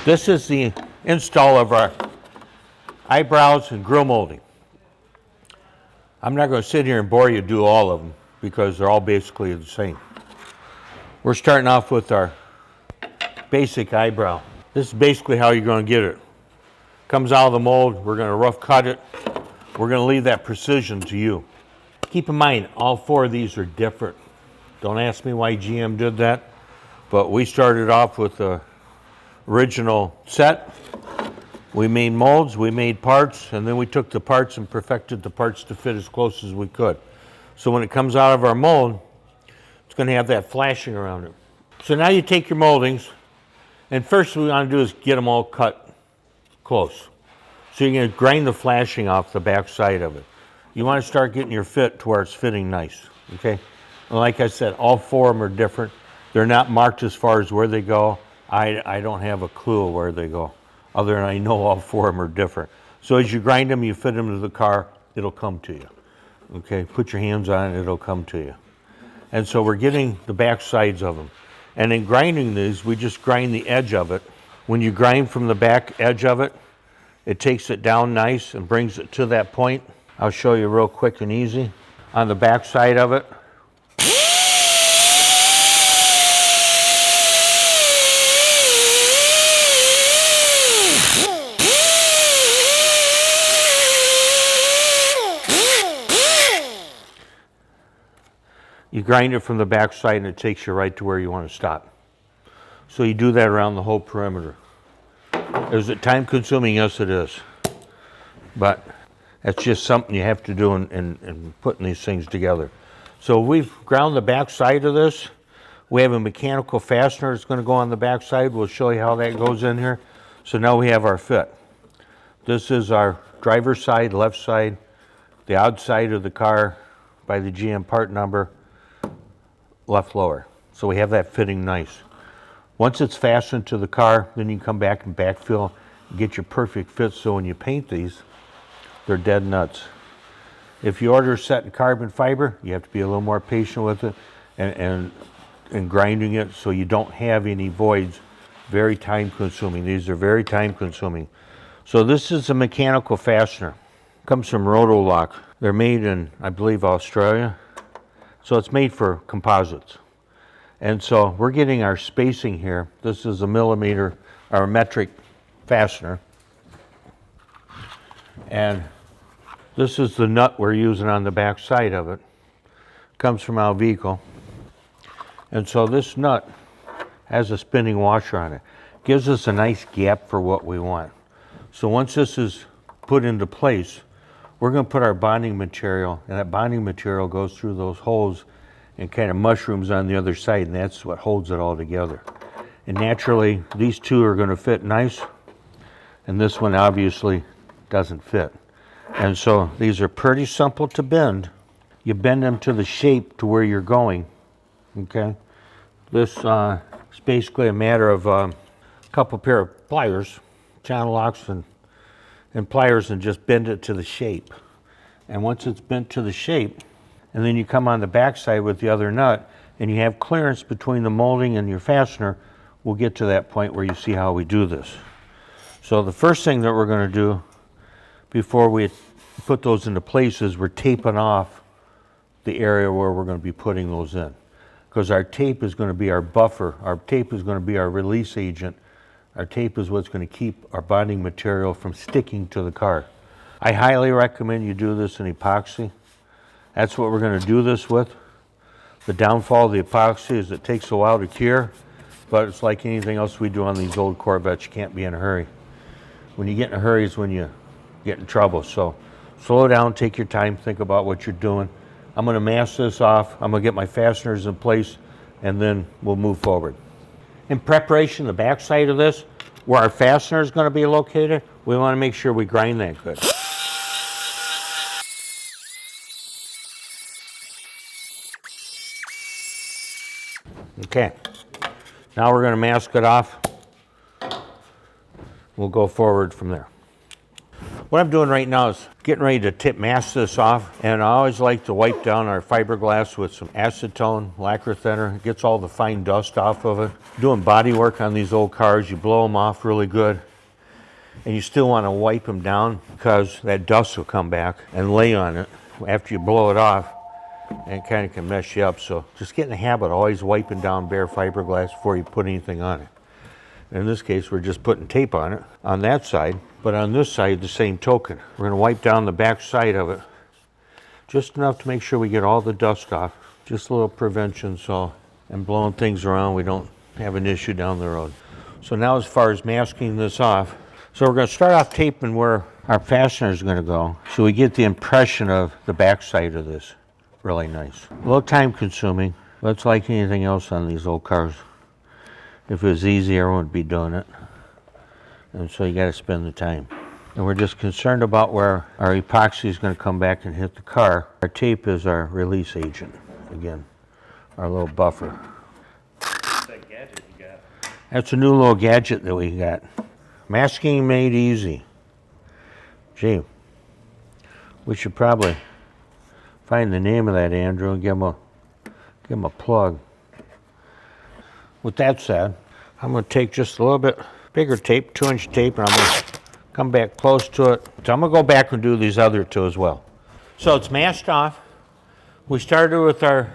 This is the install of our eyebrows and grill molding. I'm not going to sit here and bore you do all of them because they're all basically the same. We're starting off with our basic eyebrow. This is basically how you're going to get it. Comes out of the mold, we're going to rough cut it. We're going to leave that precision to you. Keep in mind, all four of these are different. Don't ask me why GM did that, but we started off with the original set. We made molds, we made parts, and then we took the parts and perfected the parts to fit as close as we could. So when it comes out of our mold, it's going to have that flashing around it. So now you take your moldings, and first what we want to do is get them all cut close. So you're going to grind the flashing off the back side of it. You want to start getting your fit to where it's fitting nice, okay? And like I said, all four of them are different. They're not marked as far as where they go. I don't have a clue where they go, other than I know all four of them are different. So as you grind them, you fit them to the car, it'll come to you. Okay, put your hands on it, it'll come to you. And so we're getting the back sides of them. And in grinding these, we just grind the edge of it. When you grind from the back edge of it, it takes it down nice and brings it to that point. I'll show you real quick and easy. On the back side of it, you grind it from the back side and it takes you right to where you want to stop. So you do that around the whole perimeter. Is it time consuming? Yes, it is. But that's just something you have to do in putting these things together. So we've ground the back side of this. We have a mechanical fastener that's going to go on the back side. We'll show you how that goes in here. So now we have our fit. This is our driver's side, left side, the outside of the car by the GM part number, left lower. So we have that fitting nice. Once it's fastened to the car, then you can come back and backfill and get your perfect fit, so when you paint these, they're dead nuts. If you order a set in carbon fiber, you have to be a little more patient with it and grinding it so you don't have any voids. Very time consuming. These are very time consuming. So this is a mechanical fastener. Comes from Rotolock. They're made in, I believe, Australia. So it's made for composites. And so we're getting our spacing here. This is a millimeter or metric fastener. And this is the nut we're using on the back side of it. Comes from Alvico. And so this nut has a spinning washer on it. Gives us a nice gap for what we want. So once this is put into place, we're going to put our bonding material, and that bonding material goes through those holes and kind of mushrooms on the other side, and that's what holds it all together. And naturally, these two are going to fit nice, and this one obviously doesn't fit. And so these are pretty simple to bend. You bend them to the shape to where you're going, okay? This is basically a matter of a couple pair of pliers, channel locks and pliers, and just bend it to the shape. And once it's bent to the shape, and then you come on the back side with the other nut, and you have clearance between the molding and your fastener, we'll get to that point where you see how we do this. So the first thing that we're going to do before we put those into place is we're taping off the area where we're going to be putting those in. Because our tape is going to be our buffer. Our tape is going to be our release agent. Our tape is what's going to keep our bonding material from sticking to the car. I highly recommend you do this in epoxy. That's what we're going to do this with. The downfall of the epoxy is it takes a while to cure, but it's like anything else we do on these old Corvettes. You can't be in a hurry. When you get in a hurry is when you get in trouble. So slow down, take your time, think about what you're doing. I'm going to mask this off. I'm going to get my fasteners in place, and then we'll move forward. In preparation, the back side of this, where our fastener is going to be located, we want to make sure we grind that good. Okay, now we're going to mask it off. We'll go forward from there. What I'm doing right now is getting ready to mask this off, and I always like to wipe down our fiberglass with some acetone, lacquer thinner. It gets all the fine dust off of it. Doing body work on these old cars, you blow them off really good, and you still want to wipe them down because that dust will come back and lay on it after you blow it off, and it kind of can mess you up. So just get in the habit of always wiping down bare fiberglass before you put anything on it. In this case, we're just putting tape on it on that side, but on this side, the same token. We're going to wipe down the back side of it, just enough to make sure we get all the dust off. Just a little prevention, so, and blowing things around, we don't have an issue down the road. So now as far as masking this off, so we're going to start off taping where our fastener is going to go, so we get the impression of the back side of this really nice. A little time consuming, but it's like anything else on these old cars. If it was easy, everyone would be doing it. And so you got to spend the time. And we're just concerned about where our epoxy is going to come back and hit the car. Our tape is our release agent, again, our little buffer. What's that gadget you got? That's a new little gadget that we got. Masking made easy. Gee, we should probably find the name of that, Andrew, and give him a plug. With that said, I'm going to take just a little bit bigger tape, 2-inch tape, and I'm going to come back close to it. So I'm going to go back and do these other two as well. So it's masked off. We started with our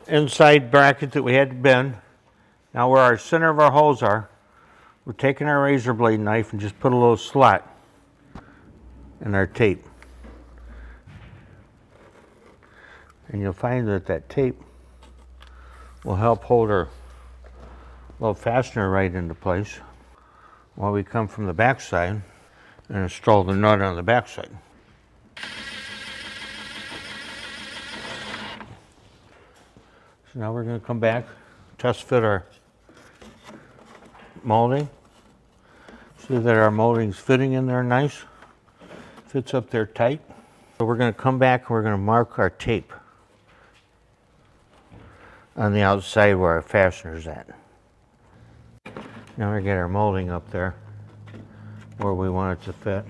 inside bracket that we had to bend. Now where our center of our holes are, we're taking our razor blade knife and just put a little slot in our tape. And you'll find that that tape will help hold our little fastener right into place while we come from the back side and install the nut on the back side. So now we're going to come back, test fit our molding. See that our molding's fitting in there nice. Fits up there tight. So we're going to come back and we're going to mark our tape on the outside where our fastener's at. Now we get our molding up there where we want it to fit.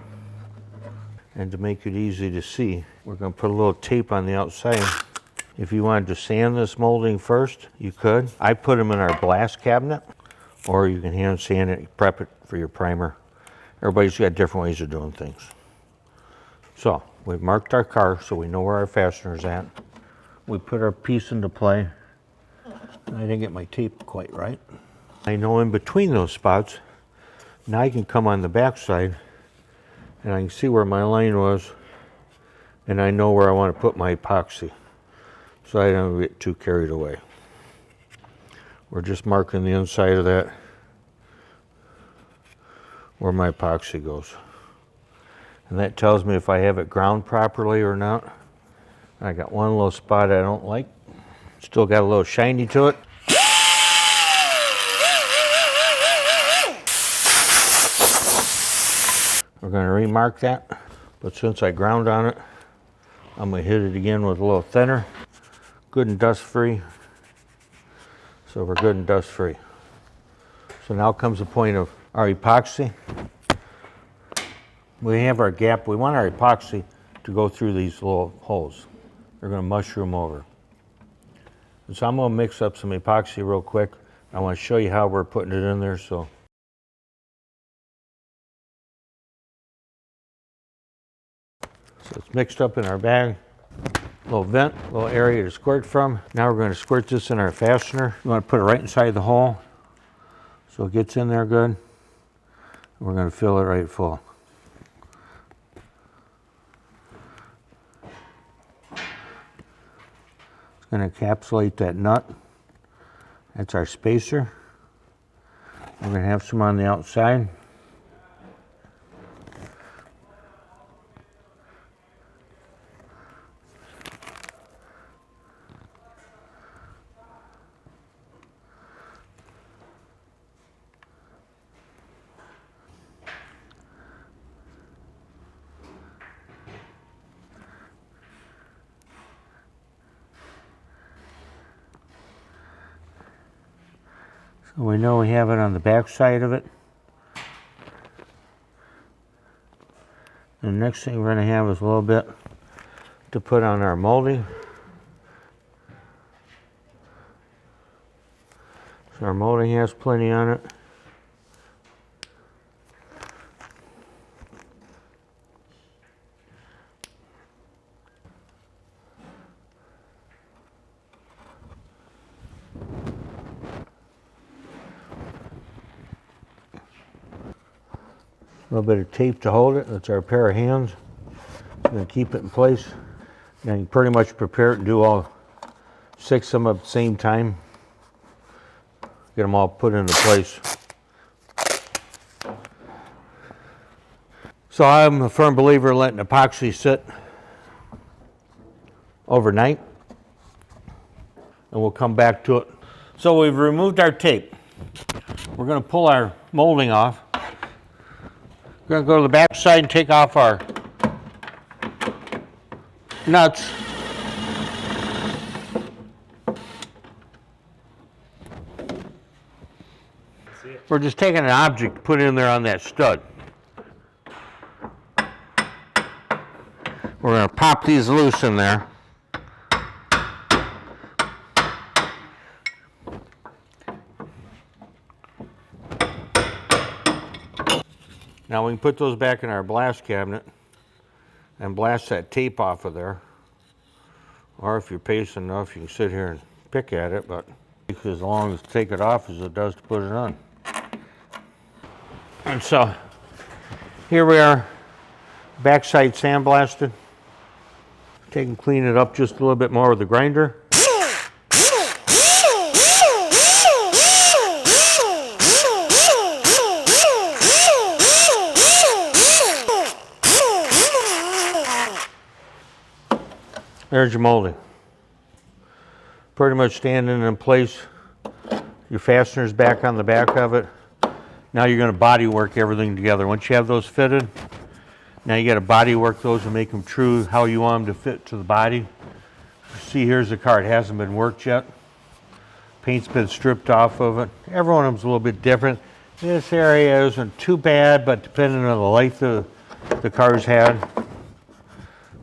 And to make it easy to see, we're going to put a little tape on the outside. If you wanted to sand this molding first, you could. I put them in our blast cabinet, or you can hand sand it, prep it for your primer. Everybody's got different ways of doing things. So we've marked our car so we know where our fastener's at. We put our piece into play. I didn't get my tape quite right. I know in between those spots, now I can come on the back side and I can see where my line was, and I know where I want to put my epoxy so I don't get too carried away. We're just marking the inside of that where my epoxy goes. And that tells me if I have it ground properly or not. I got one little spot I don't like. Still got a little shiny to it. We're going to remark that, but since I ground on it, I'm going to hit it again with a little thinner. Good and dust free. So we're good and dust free. So now comes the point of our epoxy. We have our gap. We want our epoxy to go through these little holes. They're going to mushroom over. And so I'm going to mix up some epoxy real quick. I want to show you how we're putting it in there. So it's mixed up in our bag. Little vent, little area to squirt from. Now we're going to squirt this in our fastener. You want to put it right inside the hole so it gets in there good. We're going to fill it right full. It's going to encapsulate that nut. That's our spacer. We're going to have some on the outside. So we know we have it on the back side of it. The next thing we're going to have is a little bit to put on our molding. So our molding has plenty on it. A little bit of tape to hold it. That's our pair of hands. I'm going to keep it in place. And you can pretty much prepare it and do all 6 of them at the same time. Get them all put into place. So I'm a firm believer in letting epoxy sit overnight. And we'll come back to it. So we've removed our tape. We're going to pull our molding off. We're going to go to the back side and take off our nuts. We're just taking an object to put in there on that stud. We're going to pop these loose in there. Now we can put those back in our blast cabinet and blast that tape off of there. Or if you're patient enough, you can sit here and pick at it, but it takes as long as to take it off as it does to put it on. And so here we are, backside sandblasted. Take and clean it up just a little bit more with the grinder. There's your molding. Pretty much standing in place. Your fastener's back on the back of it. Now you're going to body work everything together. Once you have those fitted, now you got to body work those and make them true how you want them to fit to the body. See, here's the car. It hasn't been worked yet. Paint's been stripped off of it. Every one of them's a little bit different. This area isn't too bad, but depending on the length of the car's had.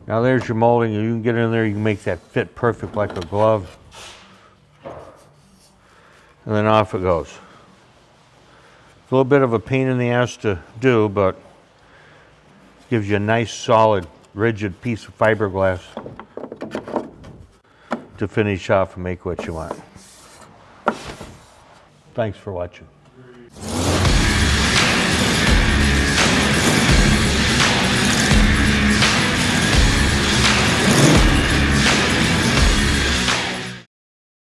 Now there's your molding. You can get in there, you can make that fit perfect like a glove. And then off it goes. It's a little bit of a pain in the ass to do, but gives you a nice, solid, rigid piece of fiberglass to finish off and make what you want. Thanks for watching.